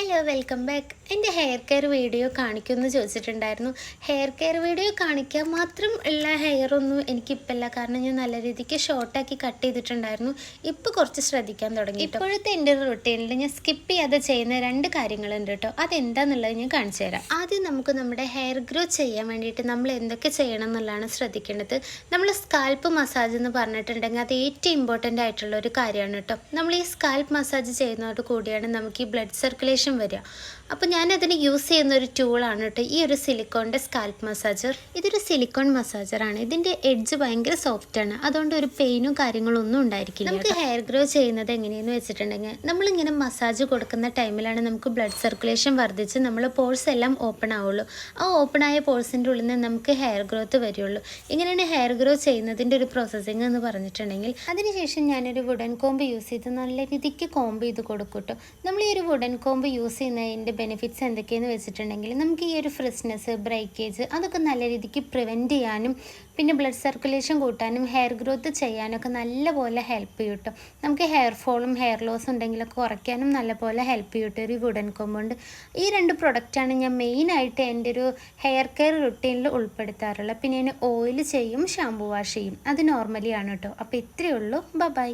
Hello welcome back. എൻ്റെ hair care video കാണിക്കുമെന്ന് ചോദിച്ചിട്ടുണ്ടായിരുന്നു. Hair care video കാണിക്കാൻ മാത്രം ഉള്ള ഹെയറൊന്നും എനിക്കിപ്പല്ല, കാരണം ഞാൻ നല്ല രീതിക്ക് ഷോർട്ടാക്കി കട്ട് ചെയ്തിട്ടുണ്ടായിരുന്നു. ഇപ്പോൾ കുറച്ച് ശ്രദ്ധിക്കാൻ തുടങ്ങി. ഇപ്പോഴത്തെ എൻ്റെ റൊട്ടീനിൽ ഞാൻ സ്കിപ്പ് ചെയ്യാതെ ചെയ്യുന്ന 2 കാര്യങ്ങളുണ്ട് കേട്ടോ. അതെന്താണെന്നുള്ളത് ഞാൻ കാണിച്ചു തരാം. ആദ്യം നമുക്ക് നമ്മുടെ ഹെയർ ഗ്രോ ചെയ്യാൻ വേണ്ടിയിട്ട് നമ്മൾ എന്തൊക്കെ ചെയ്യണം എന്നുള്ളതാണ് ശ്രദ്ധിക്കേണ്ടത്. നമ്മൾ സ്കാൽപ്പ് മസാജ് എന്ന് പറഞ്ഞിട്ടുണ്ടെങ്കിൽ അത് ഏറ്റവും ഇമ്പോർട്ടൻ്റ് ആയിട്ടുള്ള ഒരു കാര്യമാണ് കേട്ടോ. നമ്മൾ ഈ സ്കാൽപ്പ് മസാജ് ചെയ്യുന്നതോട് കൂടിയാണ് നമുക്ക് ഈ ബ്ലഡ് സർക്കുലേഷൻ വരിക. അപ്പോൾ ഞാനതിന് യൂസ് ചെയ്യുന്ന ഒരു ടൂളാണ് കേട്ടോ ഈ ഒരു സിലിക്കോണിൻ്റെ സ്കാൽപ്പ് മസാജർ. ഇതൊരു സിലിക്കോൺ മസാജറാണ്. ഇതിൻ്റെ എഡ്ജ് ഭയങ്കര സോഫ്റ്റാണ്, അതുകൊണ്ട് ഒരു പെയിനും കാര്യങ്ങളും ഒന്നും ഉണ്ടായിരിക്കില്ല. നമുക്ക് ഹെയർ ഗ്രോ ചെയ്യുന്നത് എങ്ങനെയെന്ന് വെച്ചിട്ടുണ്ടെങ്കിൽ നമ്മളിങ്ങനെ മസാജ് കൊടുക്കുന്ന ടൈമിലാണ് നമുക്ക് ബ്ലഡ് സർക്കുലേഷൻ വർദ്ധിച്ച് നമ്മൾ പോഴ്സ് എല്ലാം ഓപ്പൺ ആവുള്ളൂ. ആ ഓപ്പൺ ആയ പോഴ്സിൻ്റെ ഉള്ളിൽ നിന്ന് നമുക്ക് ഹെയർ ഗ്രോത്ത് വരുള്ളൂ. ഇങ്ങനെയാണ് ഹെയർ ഗ്രോ ചെയ്യുന്നതിൻ്റെ ഒരു പ്രോസസ്സിങ് എന്ന് പറഞ്ഞിട്ടുണ്ടെങ്കിൽ. അതിനുശേഷം ഞാനൊരു വുഡൻ കോമ്പ് യൂസ് ചെയ്ത് നല്ല രീതിക്ക് കോമ്പ് ചെയ്ത് കൊടുക്കും കേട്ടോ. നമ്മൾ ഈ ഒരു വുഡൻ കോമ്പ് യൂസ് ചെയ്യുന്നതിൻ്റെ ബെനിഫിറ്റ്സ് എന്തൊക്കെയെന്ന് വെച്ചിട്ടുണ്ടെങ്കിൽ നമുക്ക് ഈ ഒരു ഫ്രിസ്നെസ്, ബ്രേക്കേജ് അതൊക്കെ നല്ല രീതിക്ക് പ്രിവെൻറ്റ് ചെയ്യാനും പിന്നെ ബ്ലഡ് സർക്കുലേഷൻ കൂട്ടാനും ഹെയർ ഗ്രോത്ത് ചെയ്യാനൊക്കെ നല്ലപോലെ ഹെൽപ്പ് ചെയ്യും കേട്ടോ. നമുക്ക് ഹെയർ ഫോളും ഹെയർ ലോസും ഉണ്ടെങ്കിലൊക്കെ കുറയ്ക്കാനും നല്ലപോലെ ഹെൽപ്പ് ചെയ്യും കേട്ടോ ഒരു വുഡൻ കോമ്പൗണ്ട്. ഈ 2 പ്രൊഡക്റ്റാണ് ഞാൻ മെയിനായിട്ട് എൻ്റെ ഒരു ഹെയർ കെയർ റുട്ടീനിൽ ഉൾപ്പെടുത്താറുള്ളത്. പിന്നെ ഞാൻ ഓയിൽ ചെയ്യും, ഷാമ്പു വാഷ് ചെയ്യും. അത് നോർമലി ആണ് കേട്ടോ. അപ്പോൾ ഇത്രയേ ഉള്ളൂ. ബൈ.